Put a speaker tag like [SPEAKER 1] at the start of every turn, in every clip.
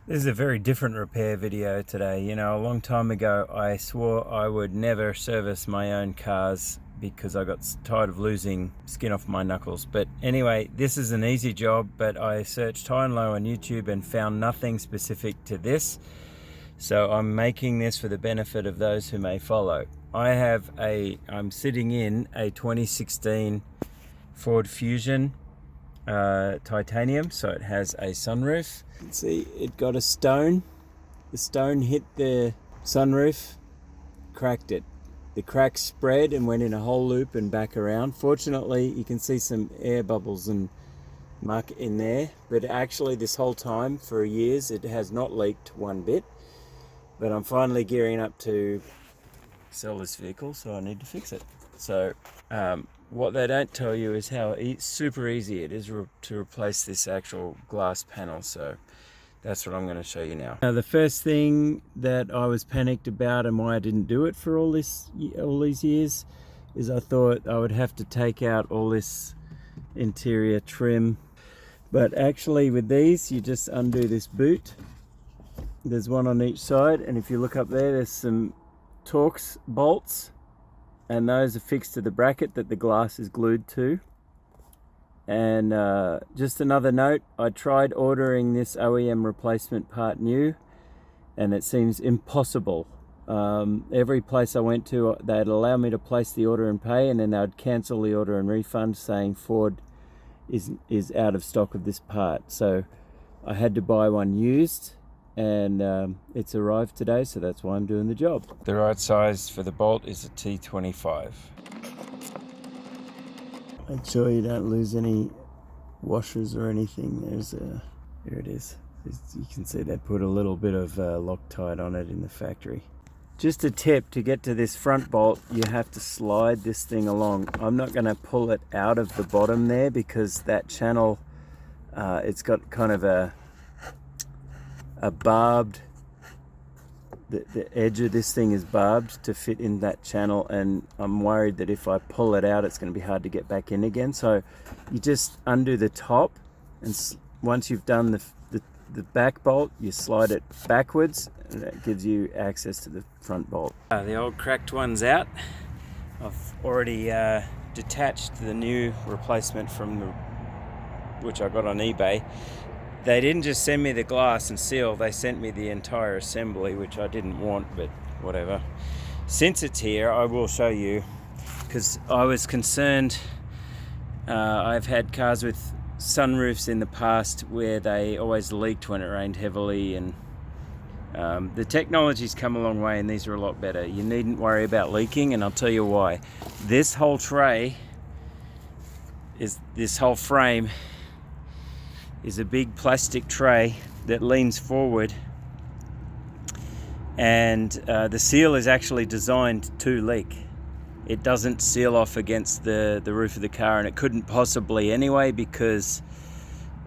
[SPEAKER 1] This is a very different repair video today. You know, a long time ago I swore I would never service my own cars because I got tired of losing skin off my knuckles. But anyway, this is an easy job, but I searched high and low on YouTube and found nothing specific to this. So I'm making this for the benefit of those who may follow. I'm sitting in a 2016 Ford Fusion titanium, so it has a sunroof. You can see it got a stone. The stone hit the sunroof, cracked it. The crack spread and went in a whole loop and back around. Fortunately, you can see some air bubbles and muck in there, but actually this whole time for years it has not leaked one bit. But I'm finally gearing up to sell this vehicle, so I need to fix it. So what they don't tell you is how super easy it is to replace this actual glass panel. So that's what I'm going to show you now. Now, the first thing that I was panicked about and why I didn't do it for all these years is I thought I would have to take out all this interior trim. But actually with these, you just undo this boot. There's one on each side, and if you look up there, there's some Torx bolts, and those are fixed to the bracket that the glass is glued to. And just another note, I tried ordering this OEM replacement part new, and it seems impossible. Every place I went to, they'd allow me to place the order and pay, and then they'd cancel the order and refund, saying Ford is out of stock of this part. So I had to buy one used, and it's arrived today, so that's why I'm doing the job. The right size for the bolt is a T25. Make sure you don't lose any washers or anything. Here it is. You can see they put a little bit of Loctite on it in the factory. Just a tip, to get to this front bolt, you have to slide this thing along. I'm not going to pull it out of the bottom there because that channel, it's got kind of a barbed, the edge of this thing is barbed to fit in that channel, and I'm worried that if I pull it out it's going to be hard to get back in again. So you just undo the top, and once you've done the back bolt, you slide it backwards, and that gives you access to the front bolt. The old cracked one's out. I've already detached the new replacement from which I got on eBay. They didn't just send me the glass and seal, they sent me the entire assembly, which I didn't want, but whatever. Since it's here, I will show you, because I was concerned. I've had cars with sunroofs in the past where they always leaked when it rained heavily, and the technology's come a long way and these are a lot better. You needn't worry about leaking, and I'll tell you why. This whole frame is a big plastic tray that leans forward, and the seal is actually designed to leak. It doesn't seal off against the roof of the car, and it couldn't possibly anyway because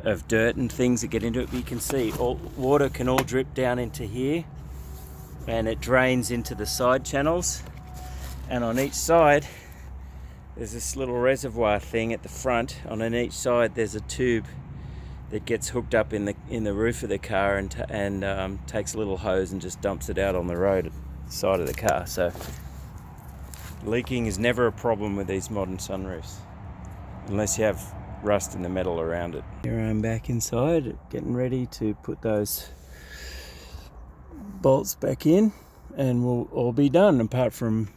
[SPEAKER 1] of dirt and things that get into it. But you can see water can all drip down into here, and it drains into the side channels, and on each side there's this little reservoir thing at the front. On each side there's a tube that gets hooked up in the roof of the car and takes a little hose and just dumps it out on the road at the side of the car. So leaking is never a problem with these modern sunroofs, unless you have rust in the metal around it. Here I'm back inside, getting ready to put those bolts back in, and we'll all be done, apart from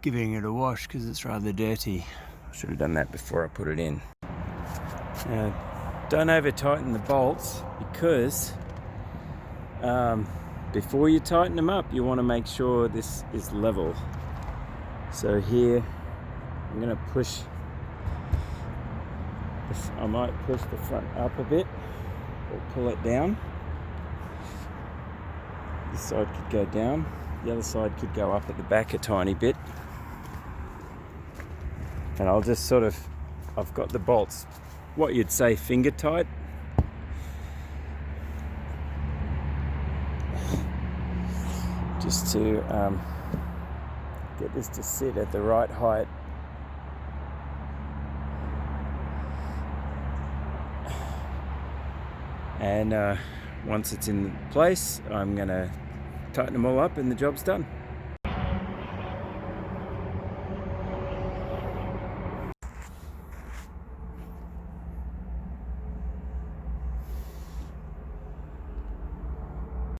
[SPEAKER 1] giving it a wash because it's rather dirty. I should have done that before I put it in. Don't over tighten the bolts, because before you tighten them up you want to make sure this is level. So here I'm going to push, I might push the front up a bit or pull it down. This side could go down, the other side could go up at the back a tiny bit, and I'll just I've got the bolts what you'd say finger tight. Just to get this to sit at the right height. And once it's in place, I'm gonna tighten them all up and the job's done.